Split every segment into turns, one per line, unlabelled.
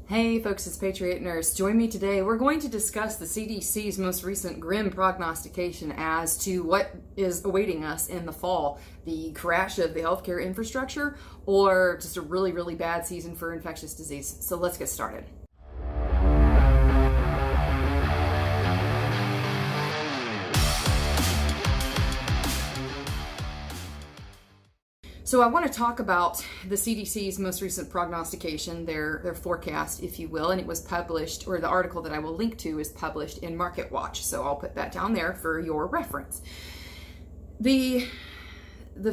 Hey folks, it's Patriot Nurse. Join me today. We're going to discuss the CDC's most recent grim prognostication as to what is awaiting us in the fall. The crash of the healthcare infrastructure or just a really, really bad season for infectious disease. So let's get started. So I want to talk about the CDC's most recent prognostication, their forecast, if you will, and it was published, or the article that I will link to is published in MarketWatch. So I'll put that down there for your reference. The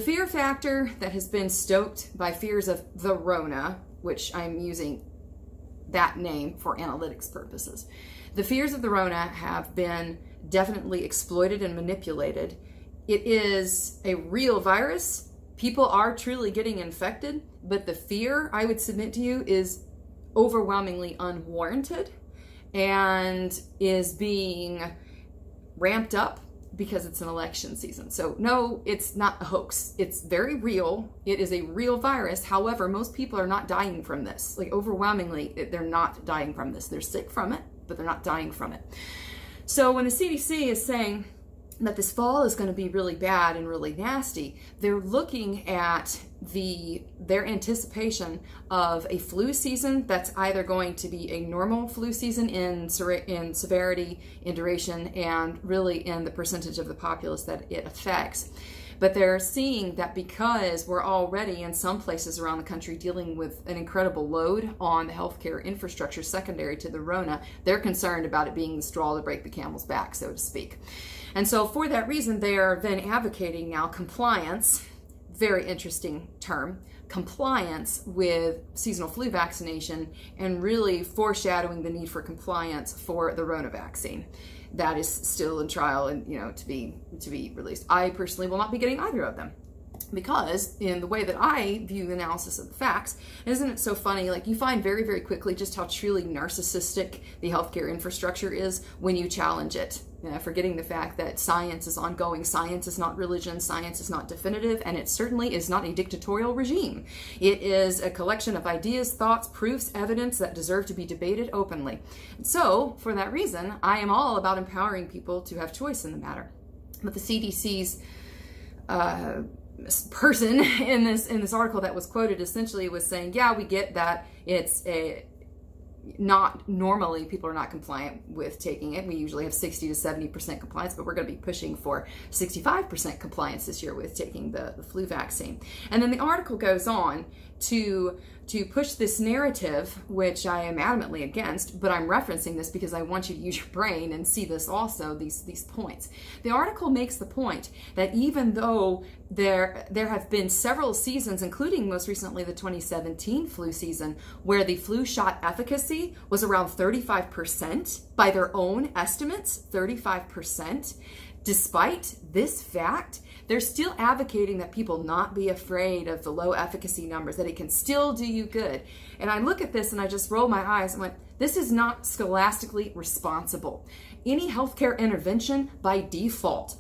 fear factor that has been stoked by fears of the Rona, which I'm using that name for analytics purposes. The fears of the Rona have been definitely exploited and manipulated. It is a real virus. People are truly getting infected, but the fear, I would submit to you, is overwhelmingly unwarranted and is being ramped up because it's an election season. So no, it's not a hoax. It's very real. It is a real virus. However, most people are not dying from this. Like overwhelmingly, they're not dying from this. They're sick from it, but they're not dying from it. So when the CDC is saying that this fall is going to be really bad and really nasty, they're looking at their anticipation of a flu season that's either going to be a normal flu season in severity, in duration, and really in the percentage of the populace that it affects. But they're seeing that because we're already in some places around the country dealing with an incredible load on the healthcare infrastructure secondary to the Rona, they're concerned about it being the straw to break the camel's back, so to speak. And so for that reason, they are then advocating now compliance, very interesting term, compliance with seasonal flu vaccination and really foreshadowing the need for compliance for the Rona vaccine. That is still in trial and to be released. I personally will not be getting either of them because in the way that I view the analysis of the facts, isn't it so funny? Like you find very, very quickly just how truly narcissistic the healthcare infrastructure is when you challenge it. Forgetting the fact that science is ongoing. Science is not religion. Science is not definitive, and it certainly is not a dictatorial regime. It is a collection of ideas, thoughts, proofs, evidence that deserve to be debated openly. So, for that reason, I am all about empowering people to have choice in the matter. But the CDC's person in this article that was quoted essentially was saying, yeah, we get that it's not normally people are not compliant with taking it. We usually have 60 to 70% compliance, but we're going to be pushing for 65% compliance this year with taking the flu vaccine. And then the article goes on to push this narrative, which I am adamantly against, but I'm referencing this because I want you to use your brain and see this also, these points. The article makes the point that even though there have been several seasons, including most recently the 2017 flu season, where the flu shot efficacy was around 35%, by their own estimates, 35%, despite this fact, they're still advocating that people not be afraid of the low efficacy numbers, that it can still do you good. And I look at this and I just roll my eyes. I'm like, this is not scholastically responsible. Any healthcare intervention by default,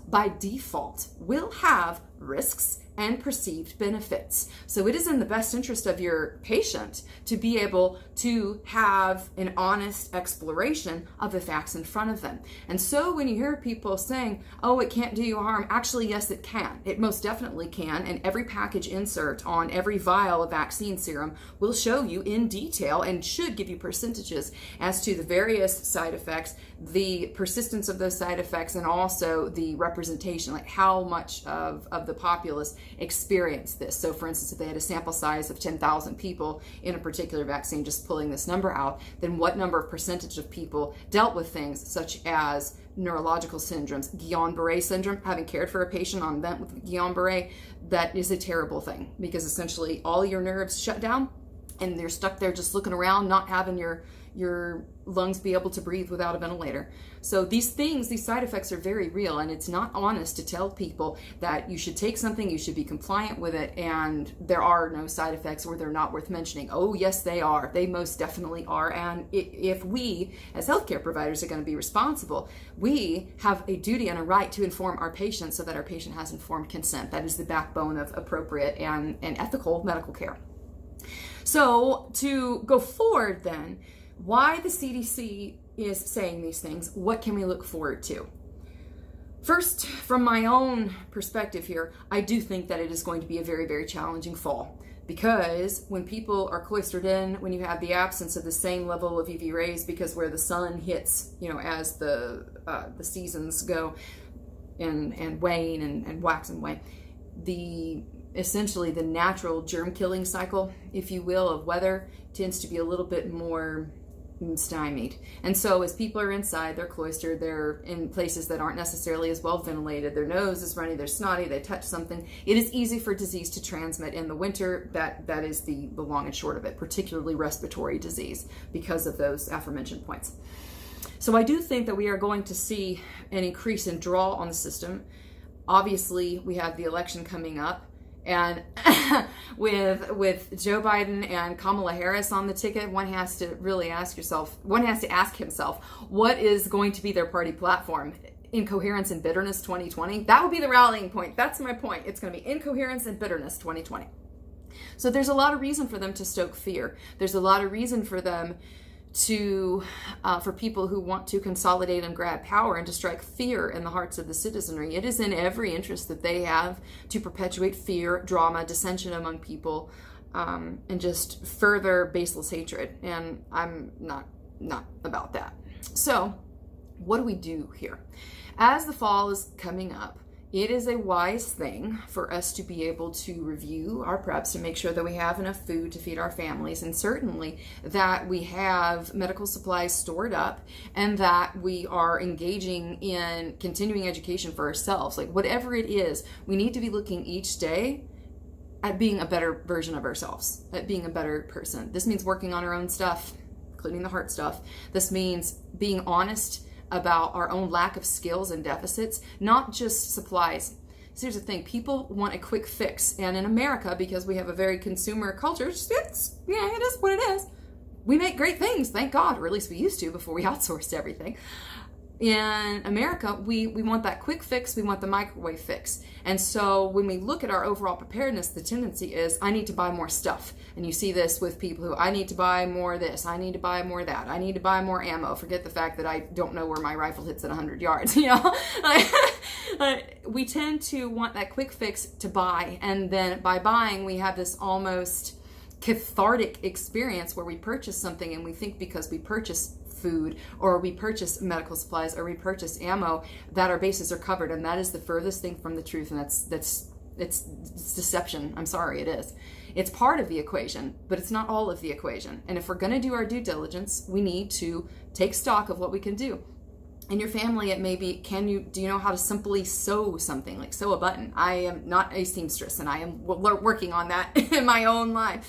will have risks and perceived benefits. So it is in the best interest of your patient to be able to have an honest exploration of the facts in front of them. And so when you hear people saying, oh, it can't do you harm, actually, yes, it can. It most definitely can. And every package insert on every vial of vaccine serum will show you in detail and should give you percentages as to the various side effects, the persistence of those side effects, and also the representation, like how much of the populace experience this. So for instance, if they had a sample size of 10,000 people in a particular vaccine, just pulling this number out, then what number of percentage of people dealt with things such as neurological syndromes, Guillain-Barré syndrome. Having cared for a patient on vent with Guillain-Barré, that is a terrible thing because essentially all your nerves shut down and you're stuck there just looking around, not having your lungs be able to breathe without a ventilator. So these side effects are very real, and it's not honest to tell people that you should take something, you should be compliant with it, and there are no side effects or they're not worth mentioning. Oh, yes, they are. They most definitely are. And if we, as healthcare providers, are going to be responsible, we have a duty and a right to inform our patients so that our patient has informed consent. That is the backbone of appropriate and ethical medical care. So to go forward then, why the CDC is saying these things. What can we look forward to? First, from my own perspective here, I do think that it is going to be a very, very challenging fall, because when people are cloistered in, when you have the absence of the same level of UV rays, because where the sun hits, as the seasons go and wane and wax and wane, essentially the natural germ killing cycle, if you will, of weather tends to be a little bit more stymied. And so as people are inside, they're cloistered, they're in places that aren't necessarily as well ventilated, their nose is runny, they're snotty, they touch something, it is easy for disease to transmit in the winter. That is the long and short of it, particularly respiratory disease, because of those aforementioned points. So I do think that we are going to see an increase in draw on the system. Obviously, we have the election coming up, and with Joe Biden and Kamala Harris on the ticket, one has to ask himself, what is going to be their party platform? Incoherence and bitterness 2020? That would be the rallying point. That's my point. It's going to be incoherence and bitterness 2020. So there's a lot of reason for them to stoke fear. There's a lot of reason for them for people who want to consolidate and grab power and to strike fear in the hearts of the citizenry. It is in every interest that they have to perpetuate fear, drama, dissension among people, and just further baseless hatred. And I'm not about that. So what do we do here? As the fall is coming up, it is a wise thing for us to be able to review our preps to make sure that we have enough food to feed our families, and certainly that we have medical supplies stored up, and that we are engaging in continuing education for ourselves. Like, whatever it is, we need to be looking each day at being a better version of ourselves, at being a better person. This means working on our own stuff, including the heart stuff. This means being honest about our own lack of skills and deficits, not just supplies. So here's the thing, people want a quick fix. And in America, because we have a very consumer culture, it is what it is. We make great things, thank God, or at least we used to before we outsourced everything. In America, we want that quick fix, we want the microwave fix. And so when we look at our overall preparedness, the tendency is, I need to buy more stuff. And you see this with people who, I need to buy more of this, I need to buy more of that, I need to buy more ammo. Forget the fact that I don't know where my rifle hits at 100 yards, We tend to want that quick fix to buy. And then by buying, we have this almost cathartic experience where we purchase something and we think because we purchase food or we purchase medical supplies or we purchase ammo that our bases are covered, and that is the furthest thing from the truth. And it's deception. I'm sorry, it is. It's part of the equation, but it's not all of the equation. And if we're going to do our due diligence, we need to take stock of what we can do. In your family, it may be, do you know how to simply sew something, like sew a button? I am not a seamstress, and I am working on that in my own life.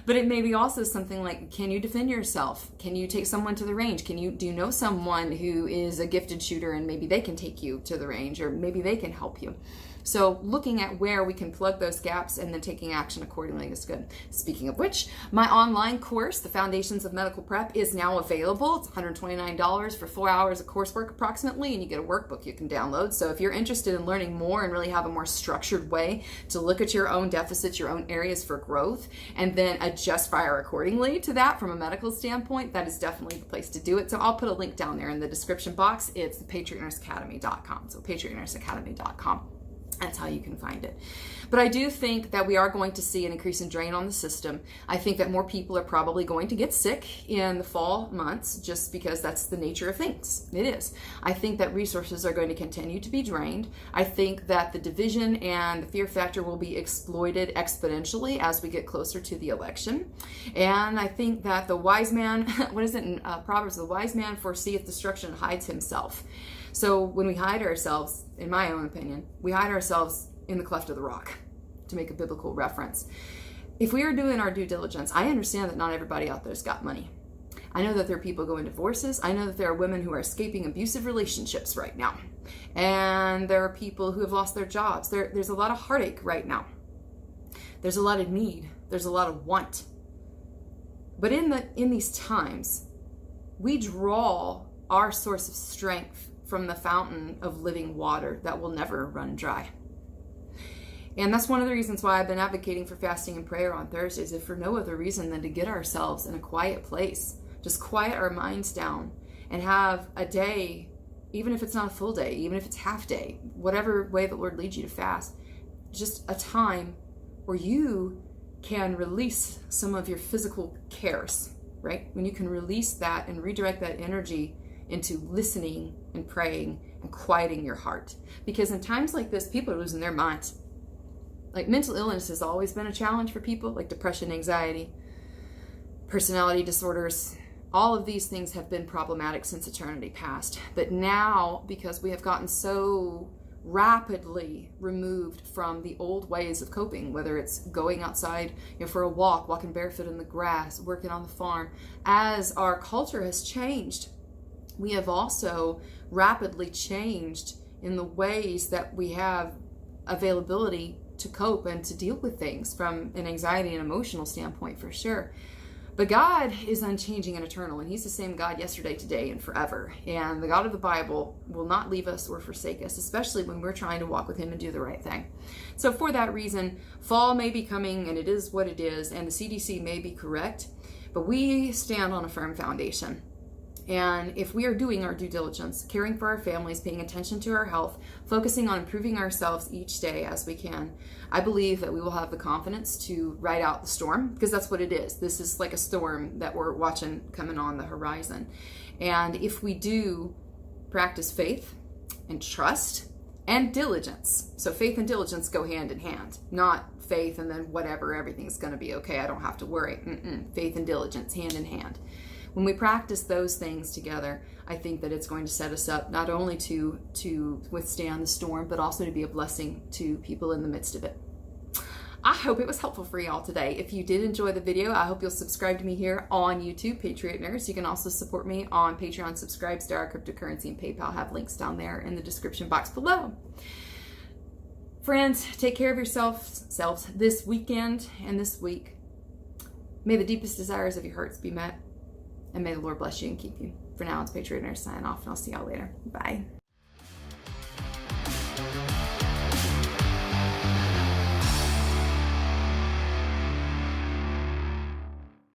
But it may be also something like, can you defend yourself? Can you take someone to the range? Do you know someone who is a gifted shooter and maybe they can take you to the range, or maybe they can help you? So looking at where we can plug those gaps and then taking action accordingly is good. Speaking of which, my online course, The Foundations of Medical Prep, is now available. It's $129 for 4 hours of coursework approximately, and you get a workbook you can download. So if you're interested in learning more and really have a more structured way to look at your own deficits, your own areas for growth, and then adjust fire accordingly to that from a medical standpoint, that is definitely the place to do it. So I'll put a link down there in the description box. It's patriotnurseacademy.com. So patriotnurseacademy.com. That's how you can find it. But I do think that we are going to see an increase in drain on the system. I think that more people are probably going to get sick in the fall months just because that's the nature of things. It is. I think that resources are going to continue to be drained. I think that the division and the fear factor will be exploited exponentially as we get closer to the election. And I think that the wise man, what is it in Proverbs? The wise man foreseeth destruction and hides himself. So when we hide ourselves, in my own opinion, we hide ourselves in the cleft of the rock, to make a biblical reference. If we are doing our due diligence, I understand that not everybody out there's got money. I know that there are people going divorces. I know that there are women who are escaping abusive relationships right now. And there are people who have lost their jobs. There's a lot of heartache right now. There's a lot of need. There's a lot of want. But in these times, we draw our source of strength from the fountain of living water that will never run dry. And that's one of the reasons why I've been advocating for fasting and prayer on Thursdays, if for no other reason than to get ourselves in a quiet place, just quiet our minds down and have a day, even if it's not a full day, even if it's half day, whatever way the Lord leads you to fast, just a time where you can release some of your physical cares, right? When you can release that and redirect that energy into listening and praying and quieting your heart. Because in times like this, people are losing their minds. Like, mental illness has always been a challenge for people, like depression, anxiety, personality disorders. All of these things have been problematic since eternity past. But now, because we have gotten so rapidly removed from the old ways of coping, whether it's going outside, for a walk, walking barefoot in the grass, working on the farm, as our culture has changed, we have also rapidly changed in the ways that we have availability to cope and to deal with things from an anxiety and emotional standpoint, for sure. But God is unchanging and eternal, and He's the same God yesterday, today, and forever. And the God of the Bible will not leave us or forsake us, especially when we're trying to walk with Him and do the right thing. So for that reason, fall may be coming, and it is what it is, and the CDC may be correct, but we stand on a firm foundation. And if we are doing our due diligence, caring for our families, paying attention to our health, focusing on improving ourselves each day as we can, I believe that we will have the confidence to ride out the storm, because that's what it is. This is like a storm that we're watching coming on the horizon. And if we do practice faith and trust and diligence, so faith and diligence go hand in hand, not faith and then whatever, everything's going to be okay, I don't have to worry. Faith and diligence, hand in hand. When we practice those things together, I think that it's going to set us up not only to withstand the storm, but also to be a blessing to people in the midst of it. I hope it was helpful for y'all today. If you did enjoy the video, I hope you'll subscribe to me here on YouTube, Patriot Nurse. You can also support me on Patreon, Subscribestar, Cryptocurrency, and PayPal. Have links down there in the description box below. Friends, take care of yourselves this weekend and this week. May the deepest desires of your hearts be met. And may the Lord bless you and keep you. For now, it's Patriot Nurse signing off, and I'll see y'all later. Bye.